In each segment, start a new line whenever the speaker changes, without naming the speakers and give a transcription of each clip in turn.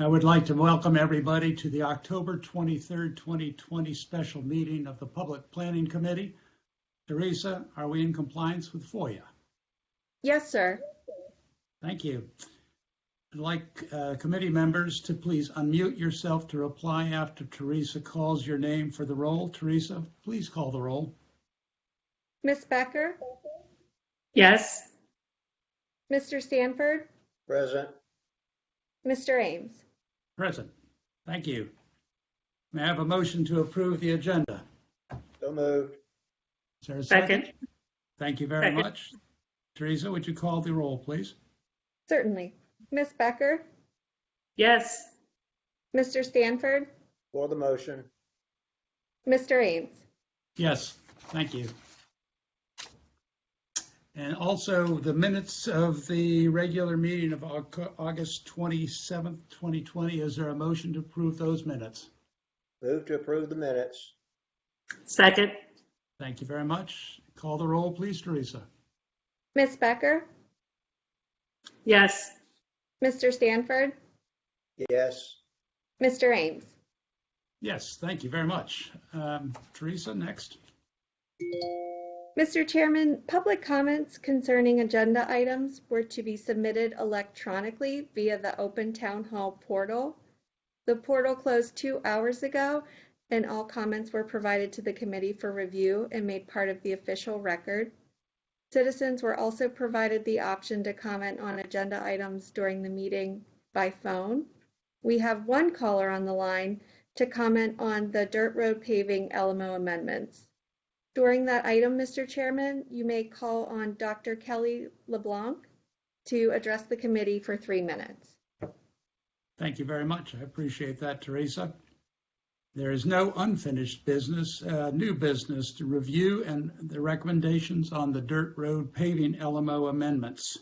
I would like to welcome everybody to the October 23rd, 2020 special meeting of the Public Planning Committee. Teresa, are we in compliance with FOIA?
Yes, sir.
Thank you. I'd like committee members to please unmute yourself to reply after Teresa calls your name for the roll. Teresa, please call the roll.
Ms. Becker?
Yes.
Mr. Stanford?
Present.
Mr. Ames?
Present. Thank you. May I have a motion to approve the agenda?
So moved.
Is there a second?
Second.
Thank you very much. Teresa, would you call the roll, please?
Certainly. Ms. Becker?
Yes.
Mr. Stanford?
For the motion.
Mr. Ames?
Yes, thank you. And also the minutes of the regular meeting of August 27th, 2020. Is there a motion to approve those minutes?
Move to approve the minutes.
Second.
Thank you very much. Call the roll, please, Teresa.
Ms. Becker?
Yes.
Mr. Stanford?
Yes.
Mr. Ames?
Yes, thank you very much. Teresa, next.
Mr. Chairman, public comments concerning agenda items were to be submitted electronically via the Open Town Hall portal. The portal closed 2 hours ago, and all comments were provided to the committee for review and made part of the official record. Citizens were also provided the option to comment on agenda items during the meeting by phone. We have one caller on the line to comment on the dirt road paving LMO amendments. During that item, Mr. Chairman, you may call on Dr. Kelly LeBlanc to address the committee for 3 minutes.
Thank you very much. I appreciate that, Teresa. There is no unfinished business, new business to review and the recommendations on the dirt road paving LMO amendments.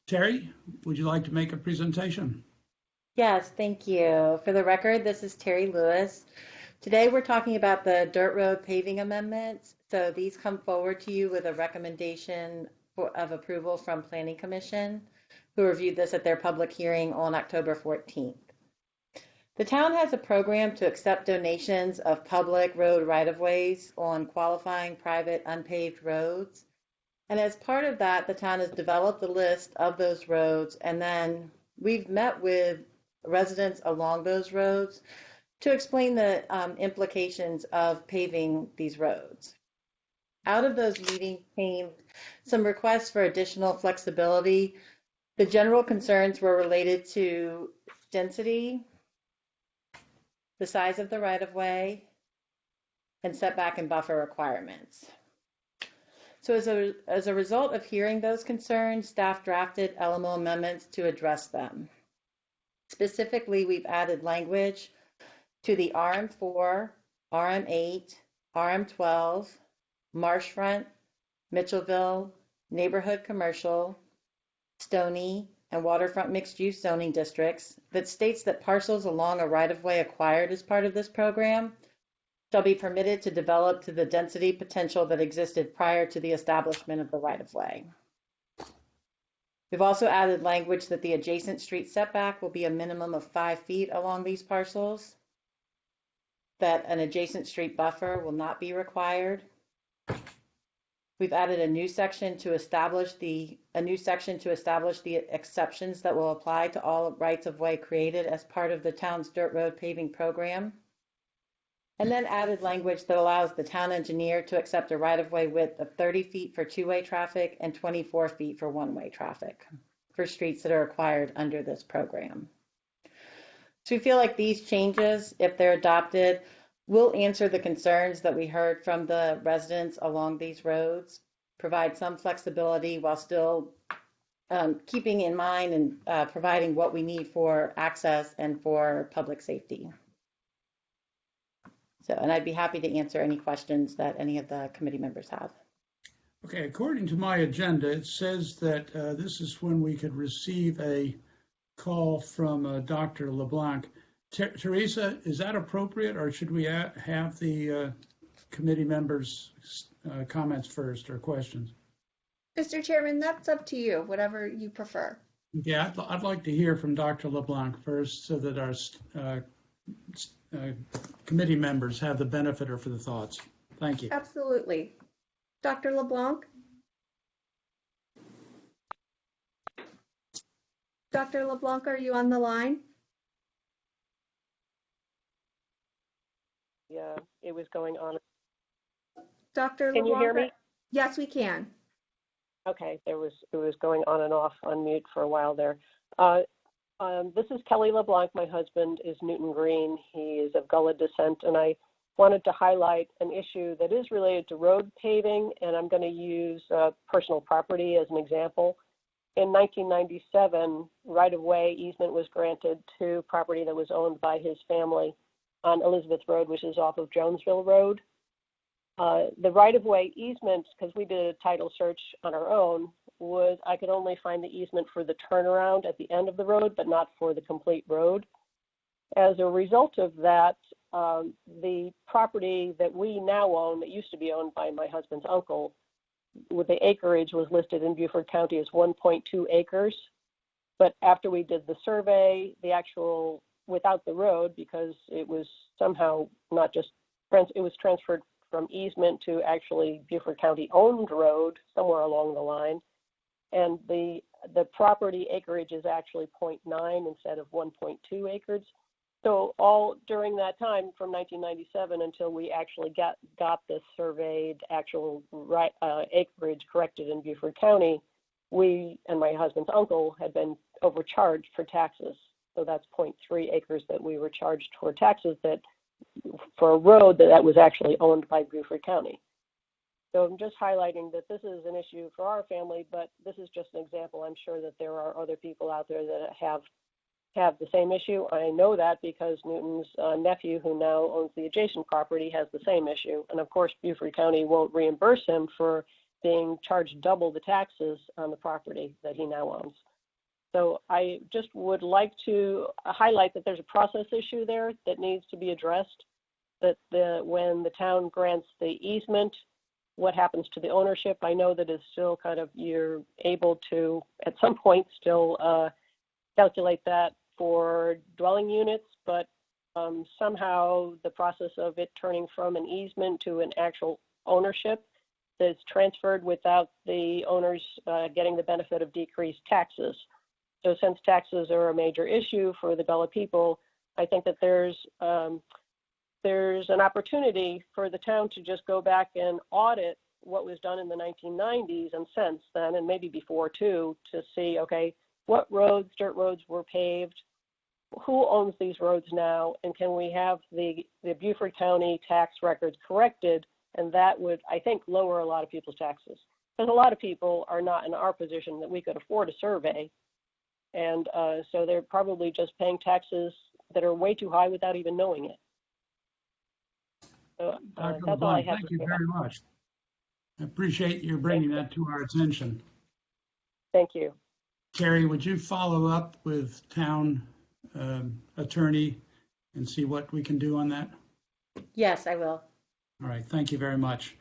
Terry, would you like to make a presentation?
Yes, thank you. For the record, this is Terry Lewis. Today we're talking about the dirt road paving amendments. So these come forward to you with a recommendation of approval from Planning Commission, who reviewed this at their public hearing on October 14th. The town has a program to accept donations of public road right-of-ways on qualifying private unpaved roads. And as part of that, the town has developed a list of those roads, and then we've met with residents along those roads to explain the implications of paving these roads. Out of those meetings came some requests for additional flexibility. The general concerns were related to density, the size of the right-of-way, and setback and buffer requirements. So as a result of hearing those concerns, staff drafted LMO amendments to address them. Specifically, we've added language to the RM4, RM8, RM12, Marshfront, Mitchellville, Neighborhood Commercial, Stony, and Waterfront Mixed-Use zoning districts that states that parcels along a right-of-way acquired as part of this program shall be permitted to develop to the density potential that existed prior to the establishment of the right-of-way. We've also added language that the adjacent street setback will be a minimum of 5 feet along these parcels, that an adjacent street buffer will not be required. We've added a new section to establish the exceptions that will apply to all rights of way created as part of the town's dirt road paving program. And then added language that allows the town engineer to accept a right-of-way width of 30 feet for two-way traffic and 24 feet for one-way traffic for streets that are acquired under this program. So we feel like these changes, if they're adopted, will answer the concerns that we heard from the residents along these roads, provide some flexibility while still keeping in mind and providing what we need for access and for public safety. So, and I'd be happy to answer any questions that any of the committee members have.
Okay, according to my agenda, it says that this is when we could receive a call from Dr. LeBlanc. Teresa, is that appropriate, or should we have the committee members' comments first or questions?
Mr. Chairman, that's up to you, whatever you prefer.
Yeah, I'd like to hear from Dr. LeBlanc first so that our committee members have the benefit or for the thoughts. Thank you.
Absolutely. Dr. LeBlanc? Dr. LeBlanc, are you on the line?
Yeah, it was going on.
Dr.
Can you hear
LeBlanc?
me?
Yes, we it
Okay, it was going on and off on mute for a while there. This is Kelly LeBlanc. My husband is Newton Green. He is of Gullah descent, and I wanted to highlight an issue that is related to road paving, and I'm going to use personal property as an example. In 1997, right-of-way easement was granted to property that was owned by his family on Elizabeth Road, which is off of Jonesville Road. The right-of-way easement, because we did a title search on our own, was I could only find the easement for the turnaround at the end of the road, but not for the complete road. As a result of that, the property that we now own, that used to be owned by my husband's uncle, with the acreage was listed in Beaufort County as 1.2 acres. But after we did the survey, the actual, without the road, because it was somehow not just, it was transferred from easement to actually Beaufort County owned road somewhere along the line. And the property acreage is actually 0.9 instead of 1.2 acres. So all during that time from 1997 until we actually got the surveyed actual acreage corrected in Beaufort County, we and my husband's uncle had been overcharged for taxes. So that's 0.3 acres that we were charged for taxes that for a road that was actually owned by Beaufort County. So I'm just highlighting that this is an issue for our family, but this is just an example. I'm sure that there are other people out there that have the same issue. I know that because Newton's nephew, who now owns the adjacent property, has the same issue. And of course, Beaufort County won't reimburse him for being charged double the taxes on the property that he now owns. So I just would like to highlight that there's a process issue there that needs to be addressed, that when the town grants the easement, what happens to the ownership. I know that it's still kind of, you're able to, at some point, still calculate that for dwelling units, but somehow the process of it turning from an easement to an actual ownership is transferred without the owners getting the benefit of decreased taxes. So since taxes are a major issue for the Gullah people, I think that there's an opportunity for the town to just go back and audit what was done in the 1990s and since then, and maybe before too, to see, okay, what roads, dirt roads were paved, who owns these roads now, and can we have the Beaufort County tax records corrected? And that would, I think, lower a lot of people's taxes. Because a lot of people are not in our position that we could afford a survey. And so they're probably just paying taxes that are way too high without even knowing it. So
Dr.
that's all I
LeBlanc,
have
thank
to
you
say.
very much. I appreciate you bringing that to our attention.
Thank you.
Terry, would you follow up with town attorney and see what we can do on that?
Yes, I will.
All right, thank you very much.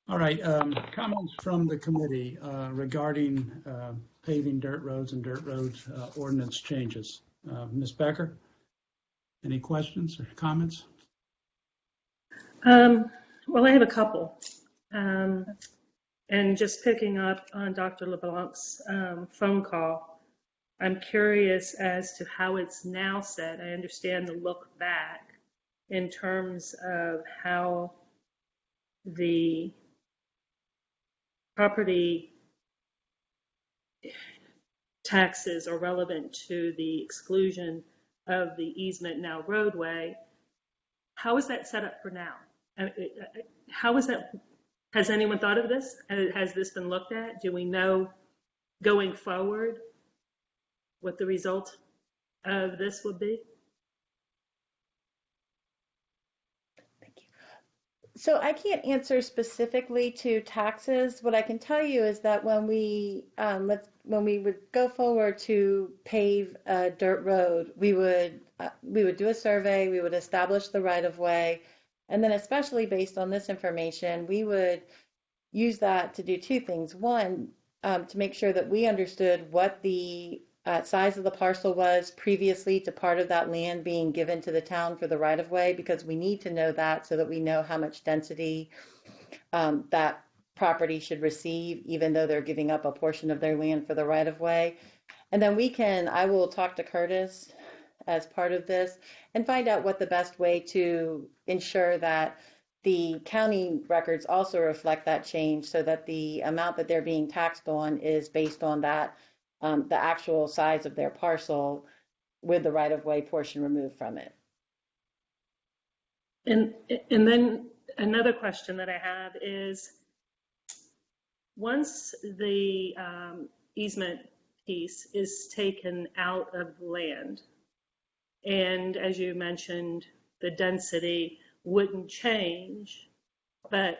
All right, comments from the committee regarding paving dirt roads and dirt roads ordinance changes. Ms. Becker, any questions or comments?
Well, I have a couple. And just picking up on Dr. LeBlanc's phone call, I'm curious as to how it's now set. I understand the look back in terms of how the property taxes are relevant to the exclusion of the easement now roadway. How is that set up for now? How is that? Has anyone thought of this? Has this been looked at? Do we know going forward what the result of this would be?
Thank you. So I can't answer specifically to taxes. What I can tell you is that when we would go forward to pave a dirt road, we would do a survey, we would establish the right of way, and then especially based on this information, we would use that to do two things. One, to make sure that we understood what the size of the parcel was previously to part of that land being given to the town for the right-of-way, because we need to know that so that we know how much density that property should receive, even though they're giving up a portion of their land for the right-of-way. And then I will talk to Curtis as part of this and find out what the best way to ensure that the county records also reflect that change, so that the amount that they're being taxed on is based on that, the actual size of their parcel with the right-of-way portion removed from it.
And then another question that I have is, once the easement piece is taken out of the land, and as you mentioned, the density wouldn't change, but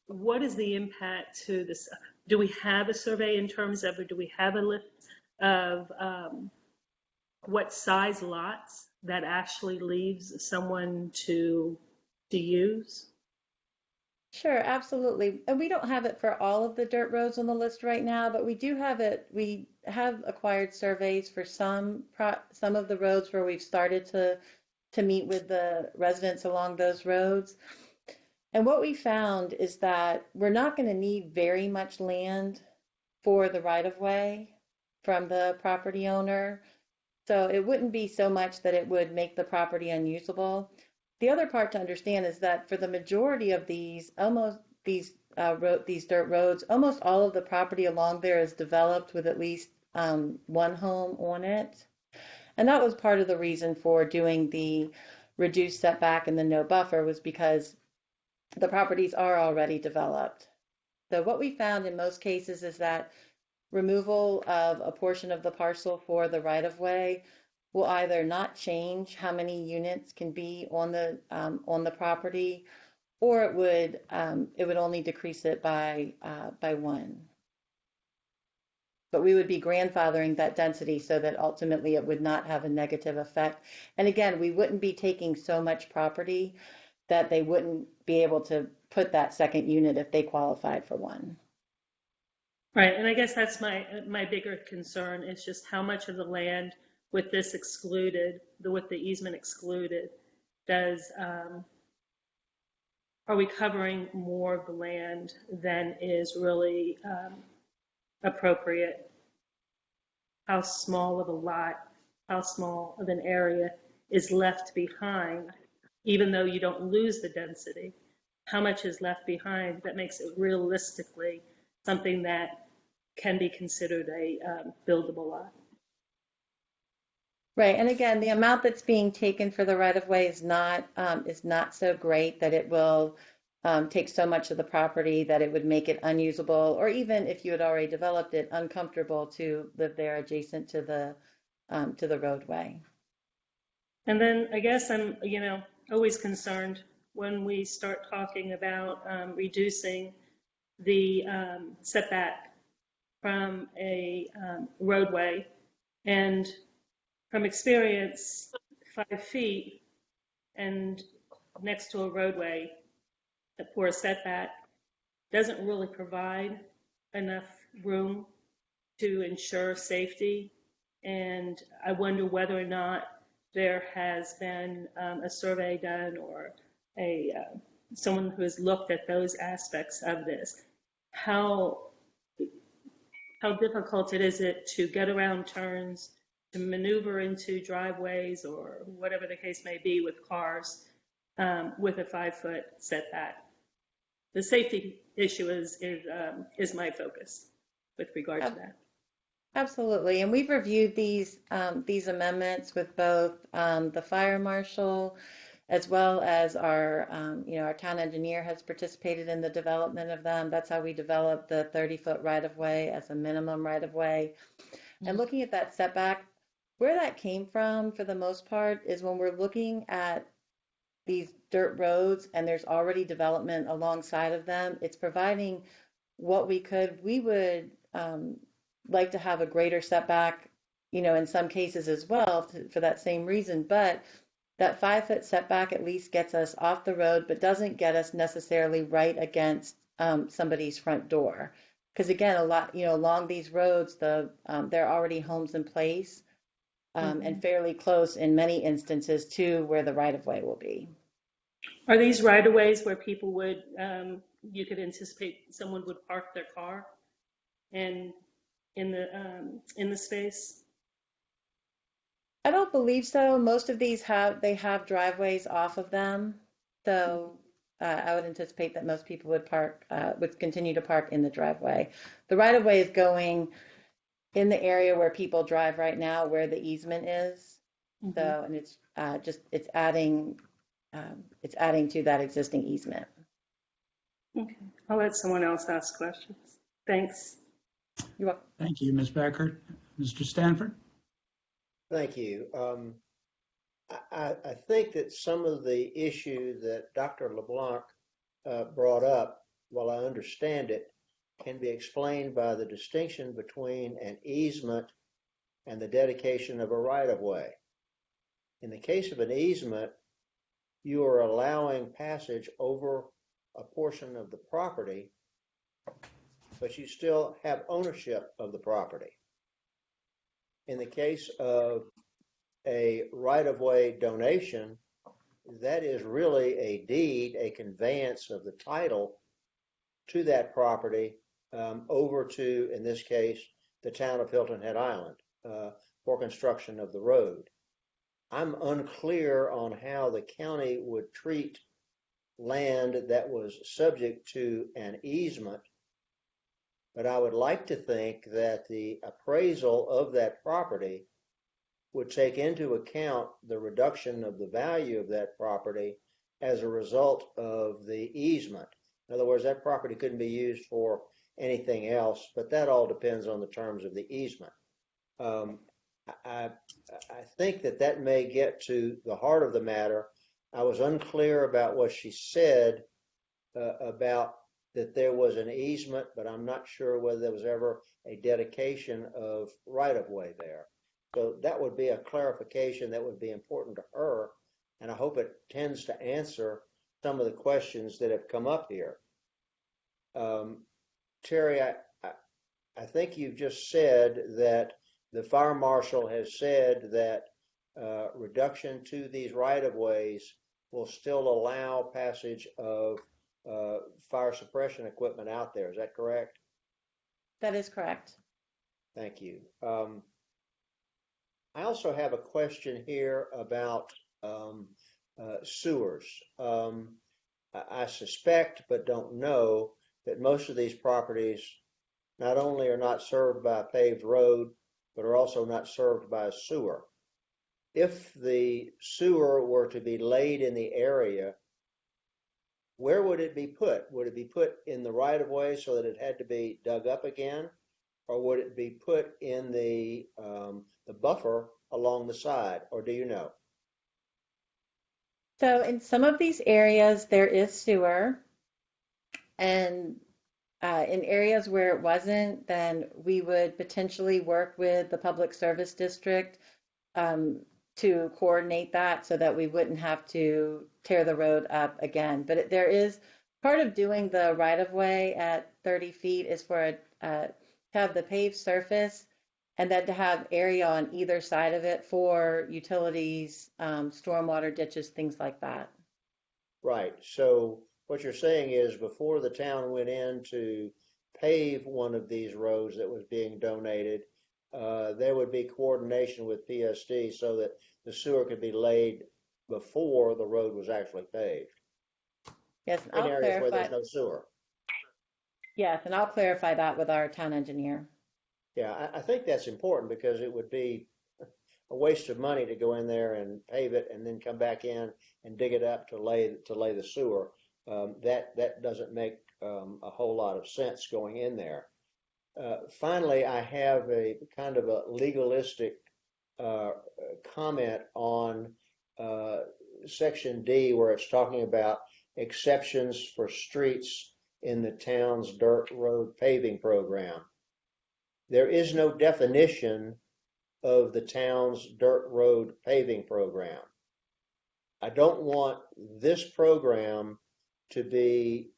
what is the impact to this? Do we have a survey in terms of, or do we have a list of what size lots that actually leaves someone to use?
Sure, absolutely. And we don't have it for all of the dirt roads on the list right now, but we do have it. We have acquired surveys for some of the roads where we've started to meet with the residents along those roads. And what we found is that we're not going to need very much land for the right-of-way from the property owner. So it wouldn't be so much that it would make the property unusable. The other part to understand is that for the majority of these dirt roads, almost all of the property along there is developed with at least one home on it. And that was part of the reason for doing the reduced setback and the no buffer, was because the properties are already developed. So what we found in most cases is that removal of a portion of the parcel for the right-of-way will either not change how many units can be on the property, or it would only decrease it by one. But we would be grandfathering that density so that ultimately it would not have a negative effect. And again, we wouldn't be taking so much property that they wouldn't be able to put that second unit if they qualified for one.
Right, and I guess that's my bigger concern, is just how much of the land with this excluded, with the easement excluded, are we covering more of the land than is really appropriate? How small of a lot, how small of an area is left behind, even though you don't lose the density? How much is left behind that makes it realistically something that can be considered a buildable lot?
Right, and again, the amount that's being taken for the right-of-way is not so great that it will take so much of the property that it would make it unusable, or even if you had already developed it, uncomfortable to live there adjacent to the roadway.
And then I guess I'm, always concerned when we start talking about reducing the setback from a roadway. And from experience, 5 feet and next to a roadway, for a setback doesn't really provide enough room to ensure safety. And I wonder whether or not there has been a survey done, or someone who has looked at those aspects of this. How difficult is it to get around turns, to maneuver into driveways, or whatever the case may be with cars, with a 5-foot setback? The safety issue is my focus with regard to that.
Absolutely, and we've reviewed these amendments with both the fire marshal, as well as our town engineer has participated in the development of them. That's how we developed the 30-foot right-of-way as a minimum right-of-way. And looking at that setback, where that came from for the most part is when we're looking at these dirt roads and there's already development alongside of them, it's providing what we would like to have a greater setback, in some cases as well for that same reason. But that 5-foot setback at least gets us off the road, but doesn't get us necessarily right against somebody's front door. because again, a lot, along these roads, there are already homes in place, and fairly close in many instances to where the right-of-way will be.
Are these right-of-ways where people would, you could anticipate someone would park their car and in the space?
I don't believe so. Most of these have driveways off of them, so I would anticipate that most people would continue to park in the driveway. The right-of-way is going in the area where people drive right now, where the easement is. So, and it's adding to that existing easement.
Okay, I'll let someone else ask questions. Thanks.
You're welcome.
Thank you, Ms. Becker. Mr. Stanford?
Thank you. I think that some of the issue that Dr. LeBlanc brought up, while I understand it, can be explained by the distinction between an easement and the dedication of a right-of-way. In the case of an easement, you are allowing passage over a portion of the property, but you still have ownership of the property. In the case of a right-of-way donation, that is really a deed, a conveyance of the title to that property over to, in this case, the town of Hilton Head Island for construction of the road. I'm unclear on how the county would treat land that was subject to an easement, but I would like to think that the appraisal of that property would take into account the reduction of the value of that property as a result of the easement. In other words, that property couldn't be used for anything else, but that all depends on the terms of the easement. I think that may get to the heart of the matter. I was unclear about what she said about that there was an easement, but I'm not sure whether there was ever a dedication of right-of-way there. So that would be a clarification that would be important to her, and I hope it tends to answer some of the questions that have come up here. Terry, I think you've just said that the fire marshal has said that reduction to these right-of-ways will still allow passage of fire suppression equipment out there. Is that correct?
That is correct.
Thank you. I also have a question here about sewers. I suspect, but don't know, that most of these properties not only are not served by a paved road, but are also not served by a sewer. If the sewer were to be laid in the area, where would it be put? Would it be put in the right-of-way so that it had to be dug up again? Or would it be put in the buffer along the side, or do you know?
So in some of these areas, there is sewer, and in areas where it wasn't, then we would potentially work with the public service district to coordinate that so that we wouldn't have to tear the road up again. But there is part of doing the right-of-way at 30 feet is for it to have the paved surface and then to have area on either side of it for utilities, stormwater ditches, things like that.
Right. So what you're saying is before the town went in to pave one of these roads that was being donated, there would be coordination with PSD so that the sewer could be laid before the road was actually paved.
Yes,
In
I'll
areas where
clarify.
there's no sewer.
Yes, and I'll clarify that with our town engineer.
Yeah, I think that's important because it would be a waste of money to go in there and pave it and then come back in and dig it up to lay the sewer. That doesn't make a whole lot of sense going in there. Finally, I have a kind of a legalistic comment on Section D, where it's talking about exceptions for streets in the town's dirt road paving program. There is no definition of the town's dirt road paving program. I don't want this program to be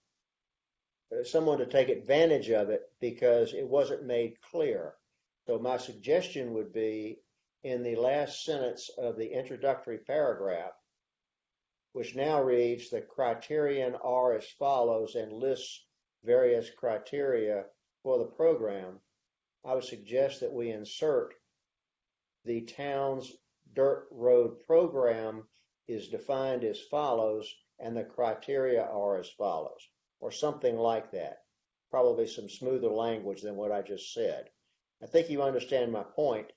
someone to take advantage of it because it wasn't made clear. So my suggestion would be in the last sentence of the introductory paragraph, which now reads, the criterion are as follows, and lists various criteria for the program. I would suggest that we insert the town's dirt road program is defined as follows, and the criteria are as follows, or something like that. Probably some smoother language than what I just said. I think you understand my point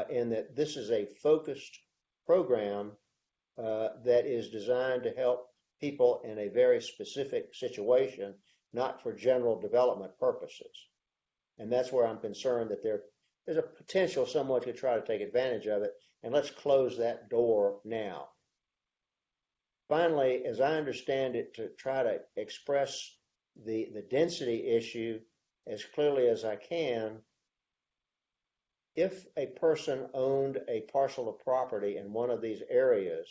in that this is a focused program that is designed to help people in a very specific situation, not for general development purposes. And that's where I'm concerned that there's a potential someone could try to take advantage of it, and let's close that door now. Finally, as I understand it, to try to express the density issue as clearly as I can, if a person owned a parcel of property in one of these areas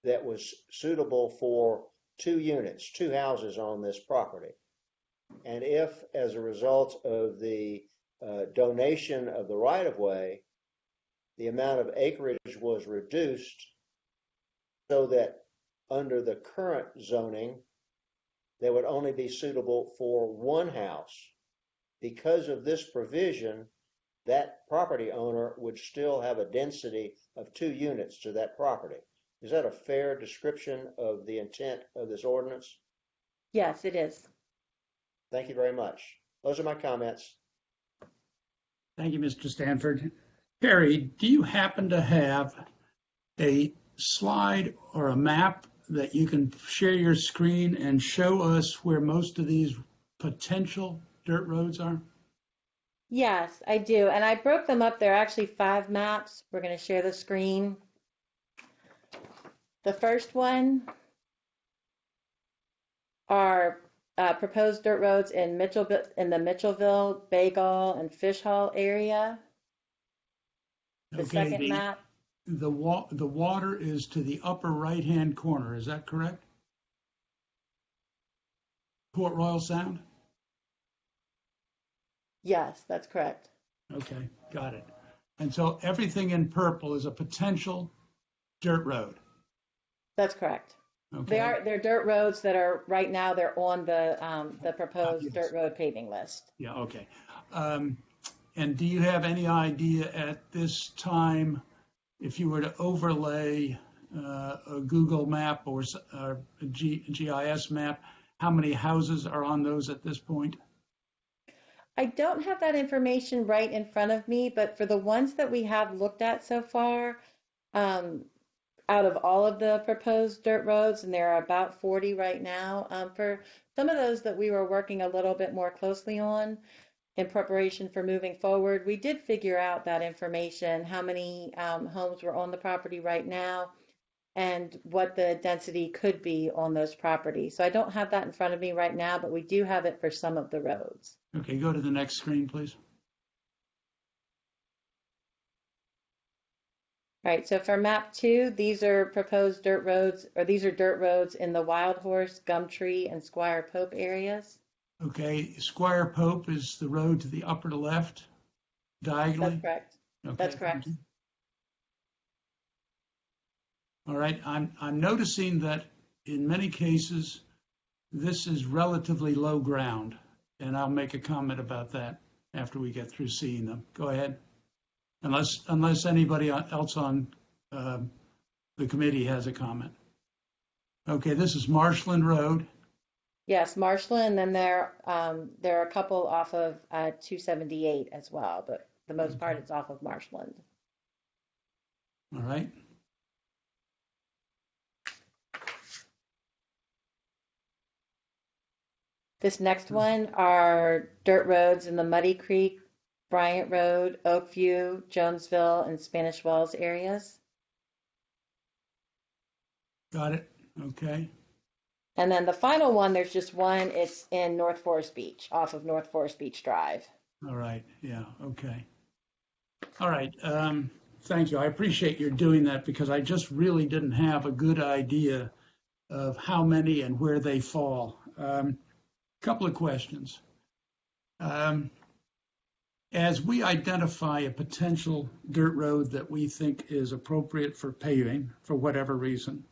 that was suitable for 2 units, 2 houses on this property, and if as a result of the donation of the right-of-way, the amount of acreage was reduced so that under the current zoning, they would only be suitable for 1 house. Because of this provision, that property owner would still have a density of 2 units to that property. Is that a fair description of the intent of this ordinance?
Yes, it is.
Thank you very much. Those are my comments.
Thank you, Mr. Stanford. Terry, do you happen to have a slide or a map that you can share your screen and show us where most of these potential dirt roads are?
Yes, I do. And I broke them up. There are actually 5 maps. We're going to share the screen. The first one are proposed dirt roads in the Mitchellville, Bagel, and Fish Hall area. The second map.
The water is to the upper right-hand corner. Is that correct? Port Royal Sound?
Yes, that's correct.
Okay, got it. And so everything in purple is a potential dirt road.
That's correct.
Okay.
They're dirt roads that are right now. They're on the proposed
Yes.
dirt road paving list.
Yeah, okay. And do you have any idea at this time, if you were to overlay a Google map or a GIS map, how many houses are on those at this point?
I don't have that information right in front of me, but for the ones that we have looked at so far, out of all of the proposed dirt roads, and there are about 40 right now, for some of those that we were working a little bit more closely on in preparation for moving forward, we did figure out that information, how many homes were on the property right now, and what the density could be on those properties. So I don't have that in front of me right now, but we do have it for some of the roads.
Okay, go to the next screen, please.
All right, so for map 2, these are proposed dirt roads, or these are dirt roads in the Wild Horse, Gumtree, and Squire Pope areas.
Okay, Squire Pope is the road to the upper left, diagonally?
That's correct.
Okay,
That's correct.
thank you. All right, I'm noticing that in many cases, this is relatively low ground, and I'll make a comment about that after we get through seeing them. Go ahead. Unless anybody else on the committee has a comment. Okay, this is Marshland Road.
Yes, Marshland, and then there are a couple off of 278 as well, but the most part it's off of Marshland.
All right.
This next one are dirt roads in the Muddy Creek, Bryant Road, Oakview, Jonesville, and Spanish Wells areas.
Got it. Okay.
And then the final one, there's just one. It's in North Forest Beach, off of North Forest Beach Drive.
All right. Yeah. Okay. All right. Thank you. I appreciate your doing that because I just really didn't have a good idea of how many and where they fall. Couple of questions. As we identify a potential dirt road that we think is appropriate for paving, for whatever reason,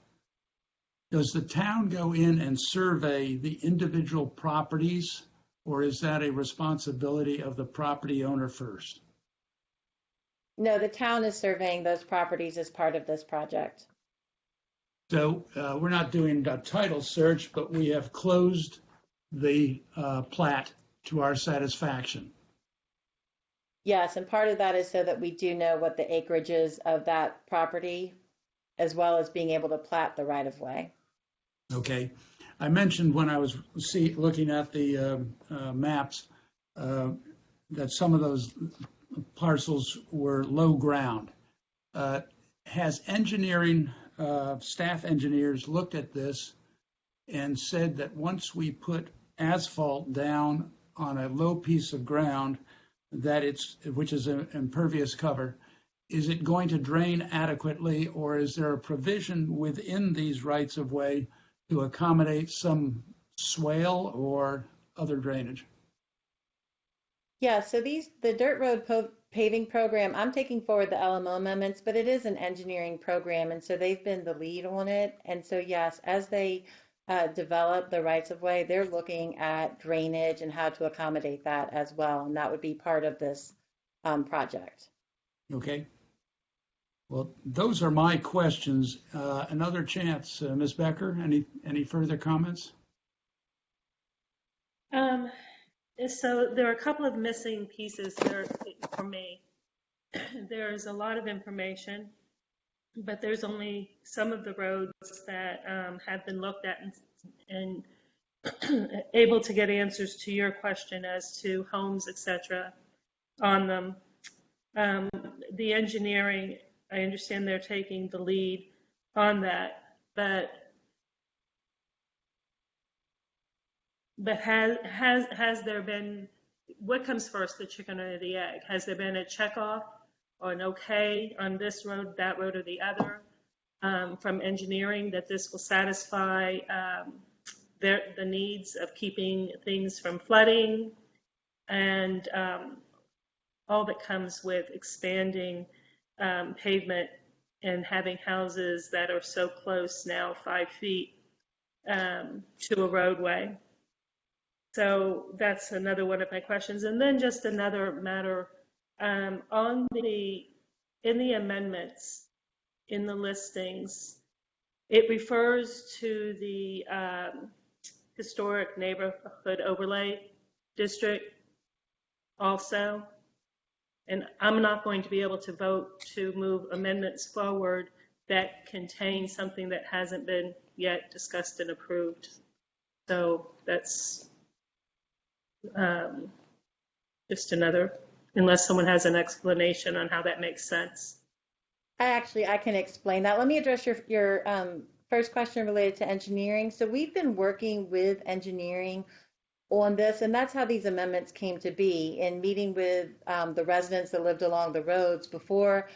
does the town go in and survey the individual properties, or is that a responsibility of the property owner first?
No, the town is surveying those properties as part of this project.
So we're not doing a title search, but we have closed the plat to our satisfaction.
Yes, and part of that is so that we do know what the acreage is of that property, as well as being able to plat the right-of-way.
Okay. I mentioned when I was looking at the maps that some of those parcels were low ground. Has engineering, staff engineers looked at this and said that once we put asphalt down on a low piece of ground, which is an impervious cover, is it going to drain adequately, or is there a provision within these rights of way to accommodate some swale or other drainage?
Yeah, so the dirt road paving program, I'm taking forward the LMO amendments, but it is an engineering program, and so they've been the lead on it. And so yes, as they develop the rights of way, they're looking at drainage and how to accommodate that as well, and that would be part of this project.
Okay. Well, those are my questions. Another chance, Ms. Becker, any further comments?
So there are a couple of missing pieces there for me. There's a lot of information, but there's only some of the roads that have been looked at and able to get answers to your question as to homes, etc. on them. The engineering, I understand they're taking the lead on that, but has there been, what comes first, the chicken or the egg? Has there been a checkoff or an okay on this road, that road, or the other from engineering that this will satisfy the needs of keeping things from flooding and all that comes with expanding pavement and having houses that are so close now, 5 feet to a roadway? So that's another one of my questions. And then just another matter in the amendments, in the listings, it refers to the historic neighborhood overlay district also. And I'm not going to be able to vote to move amendments forward that contain something that hasn't been yet discussed and approved. So that's just another, unless someone has an explanation on how that makes sense.
I can explain that. Let me address your first question related to engineering. So we've been working with engineering on this, and that's how these amendments came to be. In meeting with the residents that lived along the roads before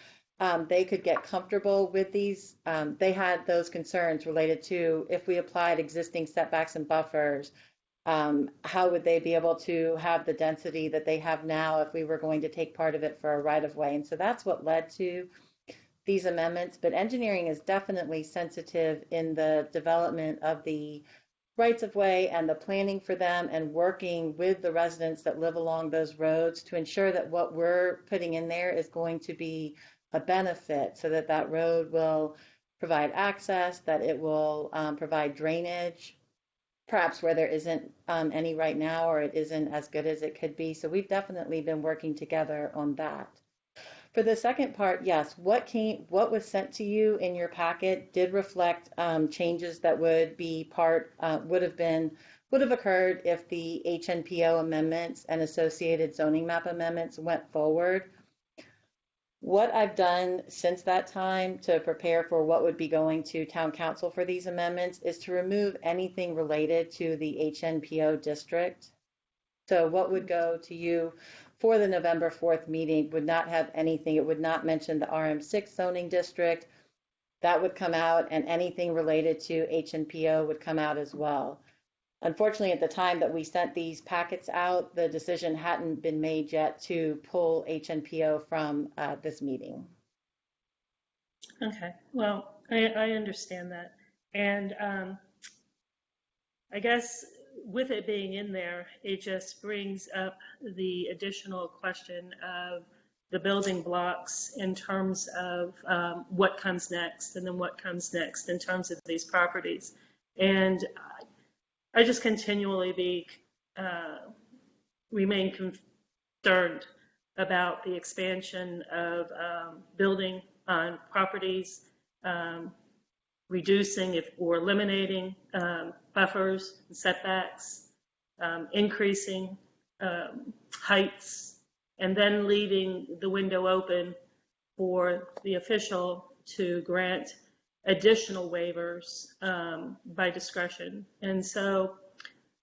they could get comfortable with these, they had those concerns related to if we applied existing setbacks and buffers, how would they be able to have the density that they have now if we were going to take part of it for a right-of-way? And so that's what led to these amendments. But engineering is definitely sensitive in the development of the rights-of-way and the planning for them, and working with the residents that live along those roads to ensure that what we're putting in there is going to be a benefit, so that that road will provide access, that it will provide drainage, perhaps where there isn't any right now, or it isn't as good as it could be. So we've definitely been working together on that. For the second part, yes, what was sent to you in your packet did reflect changes that would be would have occurred if the HNPO amendments and associated zoning map amendments went forward. What I've done since that time to prepare for what would be going to town council for these amendments is to remove anything related to the HNPO district. So what would go to you for the November 4th meeting would not have anything. It would not mention the RM6 zoning district. That would come out, and anything related to HNPO would come out as well. Unfortunately, at the time that we sent these packets out, the decision hadn't been made yet to pull HNPO from this meeting.
Okay, well, I understand that. And I guess with it being in there, it just brings up the additional question of the building blocks in terms of what comes next, and then what comes next in terms of these properties. And I just continually remain concerned about the expansion of building on properties, reducing or eliminating buffers and setbacks, increasing heights, and then leaving the window open for the official to grant additional waivers by discretion. And so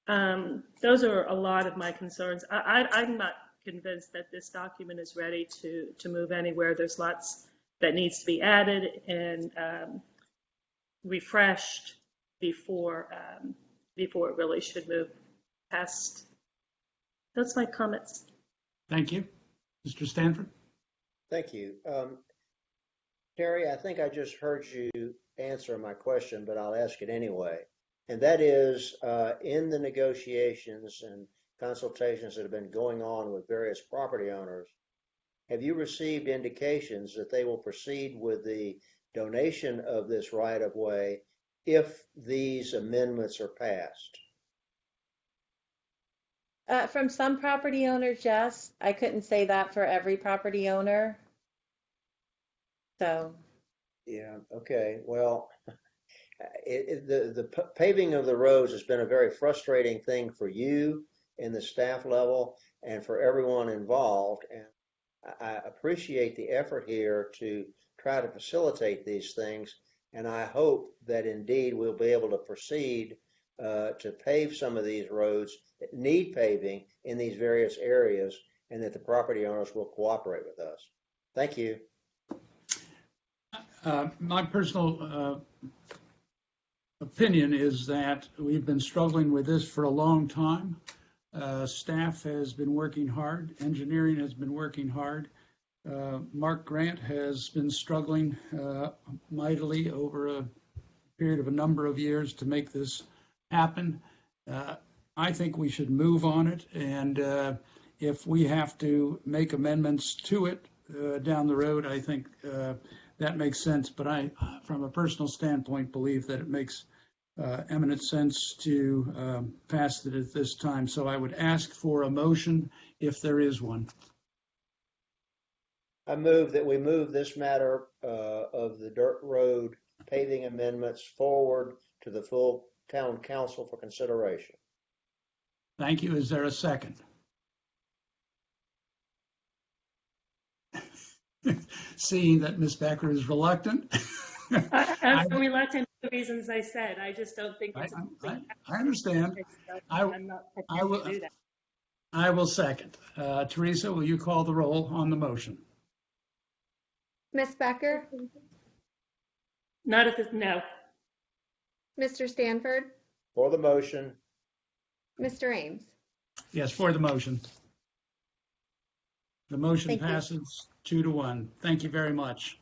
those are a lot of my concerns. I'm not convinced that this document is ready to move anywhere. There's lots that needs to be added and refreshed before it really should move past. That's my comments.
Thank you. Mr. Stanford?
Thank you. Terry, I think I just heard you answer my question, but I'll ask it anyway. And that is, in the negotiations and consultations that have been going on with various property owners, have you received indications that they will proceed with the donation of this right-of-way if these amendments are passed?
From some property owners, yes. I couldn't say that for every property owner. So.
Yeah, okay. Well, the paving of the roads has been a very frustrating thing for you in the staff level and for everyone involved. And I appreciate the effort here to try to facilitate these things. And I hope that indeed we'll be able to proceed to pave some of these roads that need paving in these various areas, and that the property owners will cooperate with us. Thank you.
My personal opinion is that we've been struggling with this for a long time. Staff has been working hard. Engineering has been working hard. Mark Grant has been struggling mightily over a period of a number of years to make this happen. I think we should move on it, and if we have to make amendments to it down the road, I think that makes sense. But I, from a personal standpoint, believe that it makes eminent sense to pass it at this time. So I would ask for a motion if there is one.
I move that we move this matter of the dirt road paving amendments forward to the full town council for consideration.
Thank you. Is there a second? Seeing that Ms. Becker is reluctant.
I'm reluctant for the reasons I said. I just don't think it's
I understand.
I'm not prepared to do that.
I will second. Teresa, will you call the roll on the motion?
Ms. Becker?
Not at this, no.
Mr. Stanford?
For the motion.
Mr. Ames?
Yes, for the motion. The motion
Thank you.
passes 2-1. Thank you very much.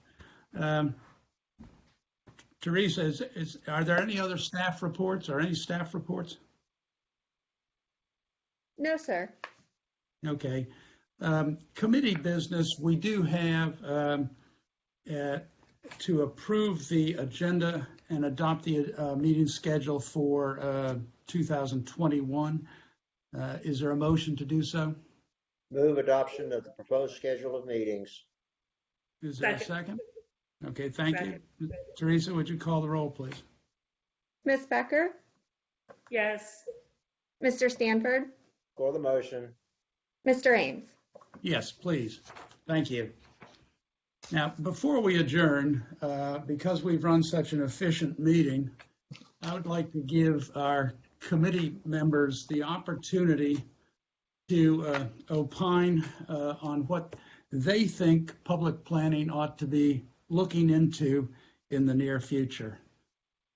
Teresa, are there any other staff reports or any staff reports?
No, sir.
Okay. Committee business, we do have to approve the agenda and adopt the meeting schedule for 2021. Is there a motion to do so?
Move adoption of the proposed schedule of meetings.
Is there a second? Okay, thank you.
Second.
Teresa, would you call the roll, please?
Ms. Becker?
Yes.
Mr. Stanford?
For the motion.
Mr. Ames?
Yes, please. Thank you. Now, before we adjourn, because we've run such an efficient meeting, I would like to give our committee members the opportunity to opine on what they think public planning ought to be looking into in the near future.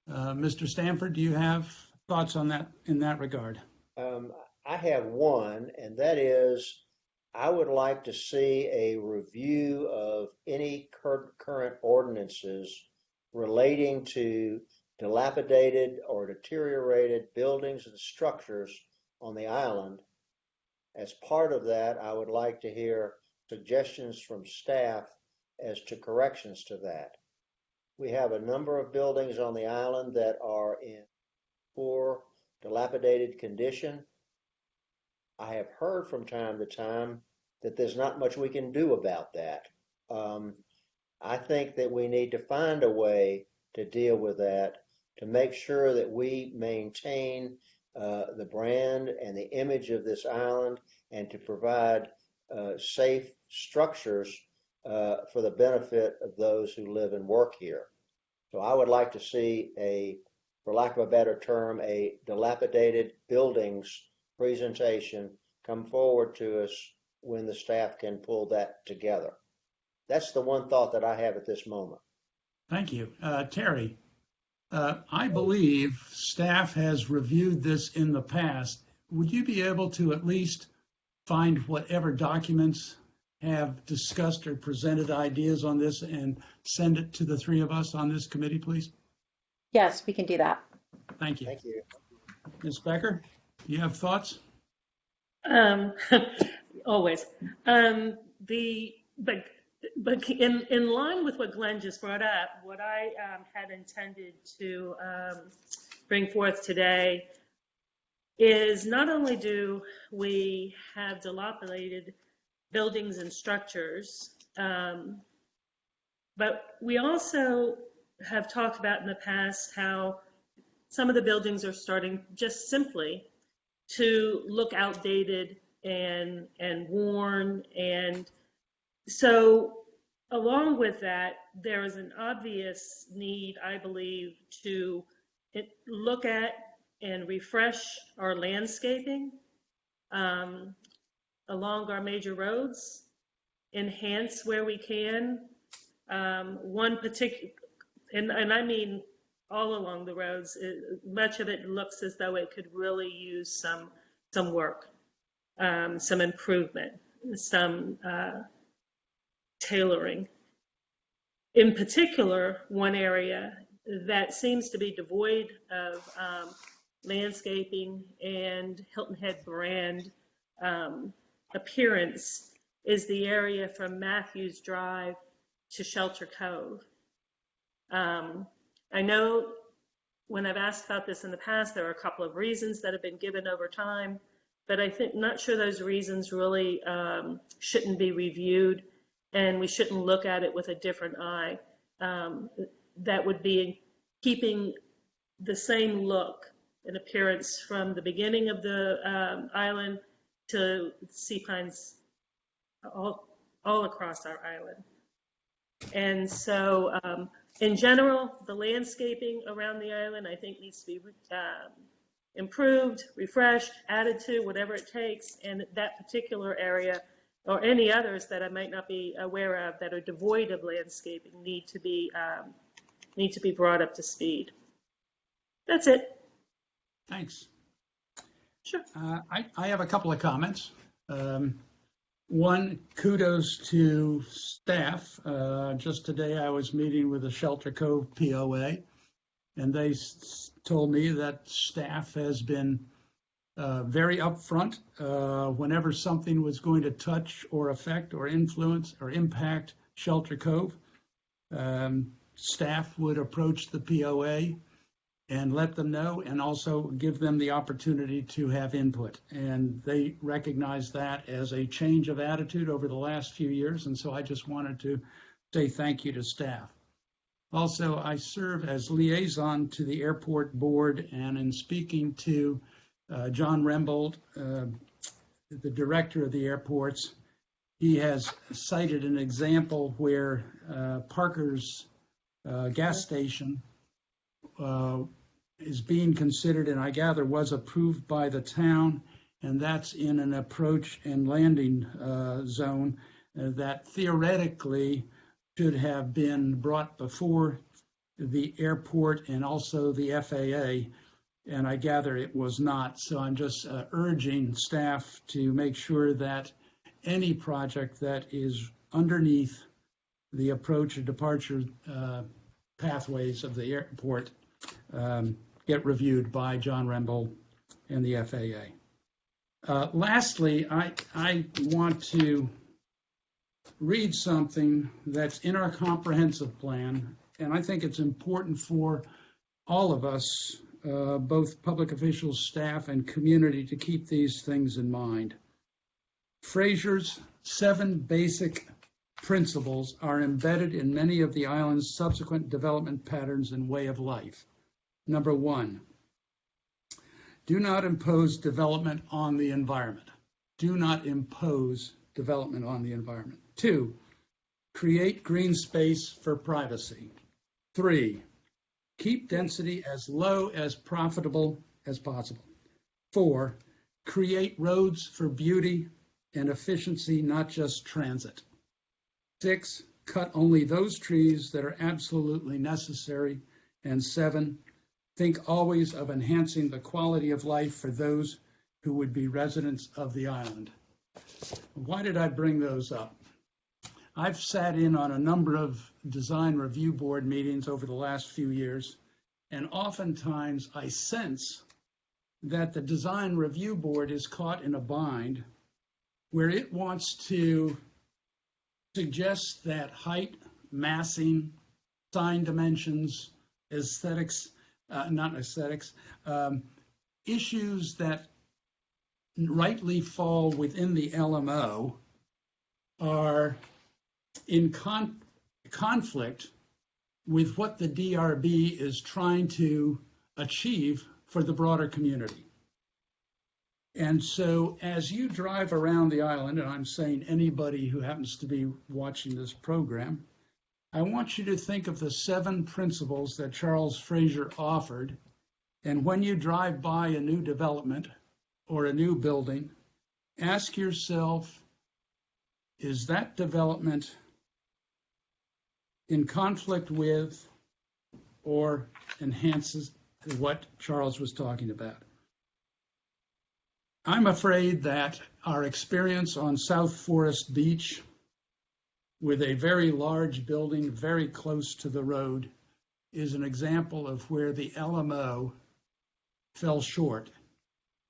Mr. Stanford, do you have thoughts on that in that regard?
I have one, and that is I would like to see a review of any current ordinances relating to dilapidated or deteriorated buildings and structures on the island. As part of that, I would like to hear suggestions from staff as to corrections to that. We have a number of buildings on the island that are in poor, dilapidated condition. I have heard from time to time that there's not much we can do about that. I think that we need to find a way to deal with that, to make sure that we maintain the brand and the image of this island, and to provide safe structures for the benefit of those who live and work here. So I would like to see for lack of a better term, a dilapidated buildings presentation come forward to us when the staff can pull that together. That's the one thought that I have at this moment.
Thank you. Terry, I believe staff has reviewed this in the past. Would you be able to at least find whatever documents have discussed or presented ideas on this and send it to the three of us on this committee, please?
Yes, we can do that.
Thank you.
Thank you.
Ms. Becker, do you have thoughts?
Always. But in line with what Glenn just brought up, what I had intended to bring forth today is not only do we have dilapidated buildings and structures, but we also have talked about in the past how some of the buildings are starting just simply to look outdated and worn. And so along with that, there is an obvious need, I believe, to look at and refresh our landscaping along our major roads, enhance where we can. One particular, and I mean all along the roads, much of it looks as though it could really use some work, some improvement, some tailoring. In particular, one area that seems to be devoid of landscaping and Hilton Head brand appearance is the area from Matthews Drive to Shelter Cove. I know when I've asked about this in the past, there are a couple of reasons that have been given over time, but I think not sure those reasons really shouldn't be reviewed, and we shouldn't look at it with a different eye. That would be keeping the same look and appearance from the beginning of the island to sea pines all across our island. And so in general, the landscaping around the island, I think, needs to be improved, refreshed, added to, whatever it takes. And that particular area, or any others that I might not be aware of that are devoid of landscaping, need to be brought up to speed. That's it.
Thanks.
Sure.
I have a couple of comments. One, kudos to staff. Just today I was meeting with the Shelter Cove POA, and they told me that staff has been very upfront whenever something was going to touch or affect or influence or impact Shelter Cove. Staff would approach the POA and let them know, and also give them the opportunity to have input. And they recognize that as a change of attitude over the last few years. And so I just wanted to say thank you to staff. Also, I serve as liaison to the airport board, and in speaking to John Rembold, the director of the airports, he has cited an example where Parker's gas station is being considered, and I gather was approved by the town, and that's in an approach and landing zone that theoretically should have been brought before the airport and also the FAA. and I gather it was not. So I'm just urging staff to make sure that any project that is underneath the approach and departure pathways of the airport get reviewed by John Remble and the FAA. Lastly, I want to read something that's in our comprehensive plan, and I think it's important for all of us, both public officials, staff, and community, to keep these things in mind. Fraser's 7 basic principles are embedded in many of the island's subsequent development patterns and way of life. Number 1, do not impose development on the environment. Do not impose development on the environment. 2, create green space for privacy. 3, keep density as low as profitable as possible. 4, create roads for beauty and efficiency, not just transit. 6, cut only those trees that are absolutely necessary. And 7, think always of enhancing the quality of life for those who would be residents of the island. Why did I bring those up? I've sat in on a number of design review board meetings over the last few years, and oftentimes I sense that the design review board is caught in a bind where it wants to suggest that height, massing, sign dimensions, aesthetics, issues that rightly fall within the LMO are in conflict with what the DRB is trying to achieve for the broader community. And so as you drive around the island, and I'm saying anybody who happens to be watching this program, I want you to think of the 7 principles that Charles Fraser offered. And when you drive by a new development or a new building, ask yourself, is that development in conflict with or enhances what Charles was talking about? I'm afraid that our experience on South Forest Beach, with a very large building very close to the road, is an example of where the LMO fell short.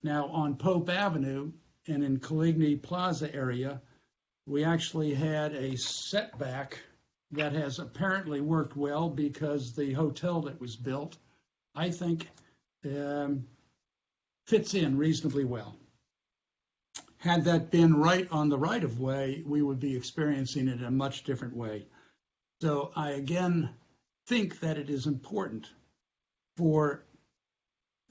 Now, on Pope Avenue and in Coligny Plaza area, we actually had a setback that has apparently worked well because the hotel that was built, I think, fits in reasonably well. Had that been right on the right of way, we would be experiencing it in a much different way. So I again think that it is important for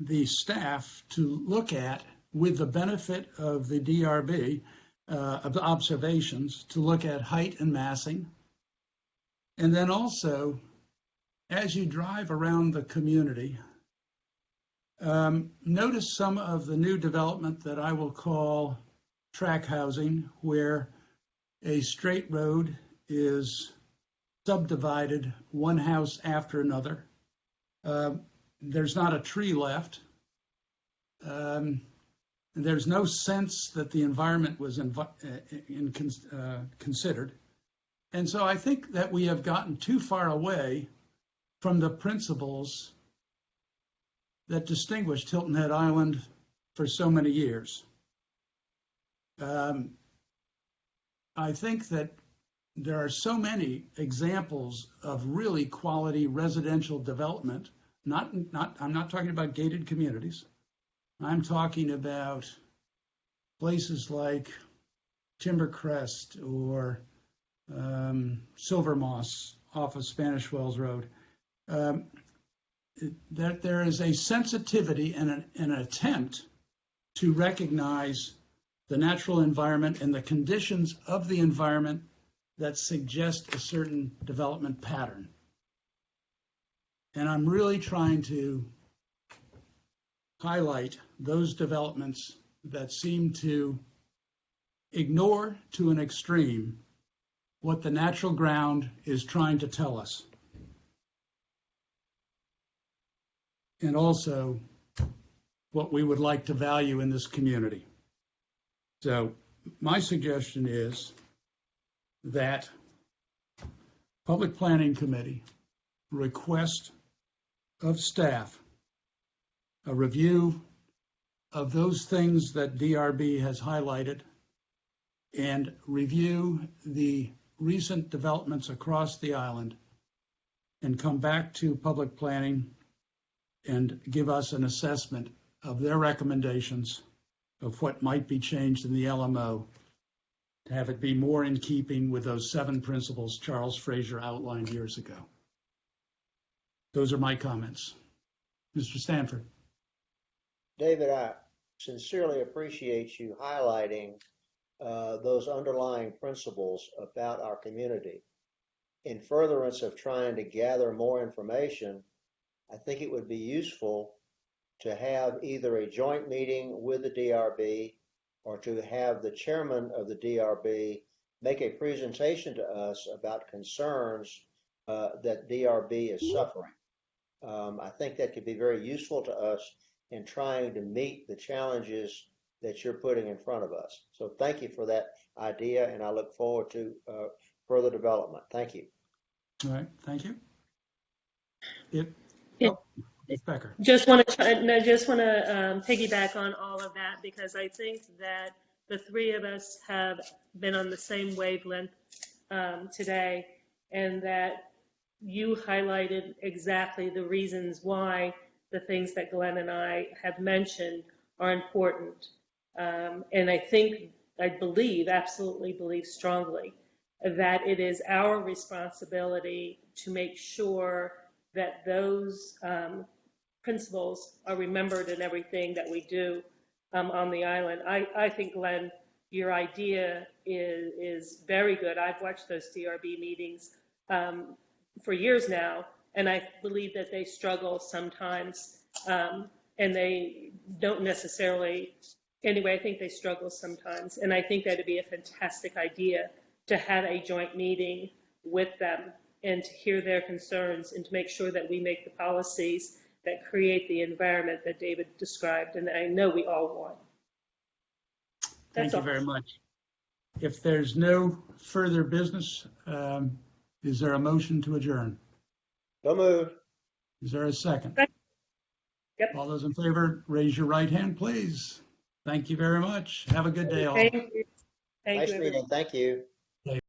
the staff to look at, with the benefit of the DRB, of the observations, to look at height and massing. And then also, as you drive around the community, notice some of the new development that I will call track housing, where a straight road is subdivided one house after another. There's not a tree left. There's no sense that the environment was considered. And so I think that we have gotten too far away from the principles that distinguished Hilton Head Island for so many years. I think that there are so many examples of really quality residential development. I'm not talking about gated communities. I'm talking about places like Timbercrest or Silver Moss off of Spanish Wells Road. That there is a sensitivity and an attempt to recognize the natural environment and the conditions of the environment that suggest a certain development pattern. And I'm really trying to highlight those developments that seem to ignore to an extreme what the natural ground is trying to tell us. And also what we would like to value in this community. So my suggestion is that Public Planning Committee request of staff a review of those things that DRB has highlighted and review the recent developments across the island and come back to public planning and give us an assessment of their recommendations of what might be changed in the LMO to have it be more in keeping with those 7 principles Charles Fraser outlined years ago. Those are my comments. Mr. Stanford.
David, I sincerely appreciate you highlighting those underlying principles about our community. In furtherance of trying to gather more information, I think it would be useful to have either a joint meeting with the DRB or to have the chairman of the DRB make a presentation to us about concerns that DRB is suffering. I think that could be very useful to us in trying to meet the challenges that you're putting in front of us. So thank you for that idea, and I look forward to further development. Thank you.
All right, thank you. Ms. Becker.
Just want to piggyback on all of that, because I think that the three of us have been on the same wavelength today, and that you highlighted exactly the reasons why the things that Glenn and I have mentioned are important. And I absolutely believe strongly that it is our responsibility to make sure that those principles are remembered in everything that we do on the island. I think, Glenn, your idea is very good. I've watched those DRB meetings for years now, and I believe that they struggle sometimes, and they don't necessarily, anyway, I think they struggle sometimes, and I think that would be a fantastic idea to have a joint meeting with them and to hear their concerns and to make sure that we make the policies that create the environment that David described, and I know we all want.
Thank you very much. If there's no further business, is there a motion to adjourn?
So moved.
Is there a second?
Yep.
All those in favor, raise your right hand, please. Thank you very much. Have a good day, all.
Thank you.
Nice meeting. Thank you.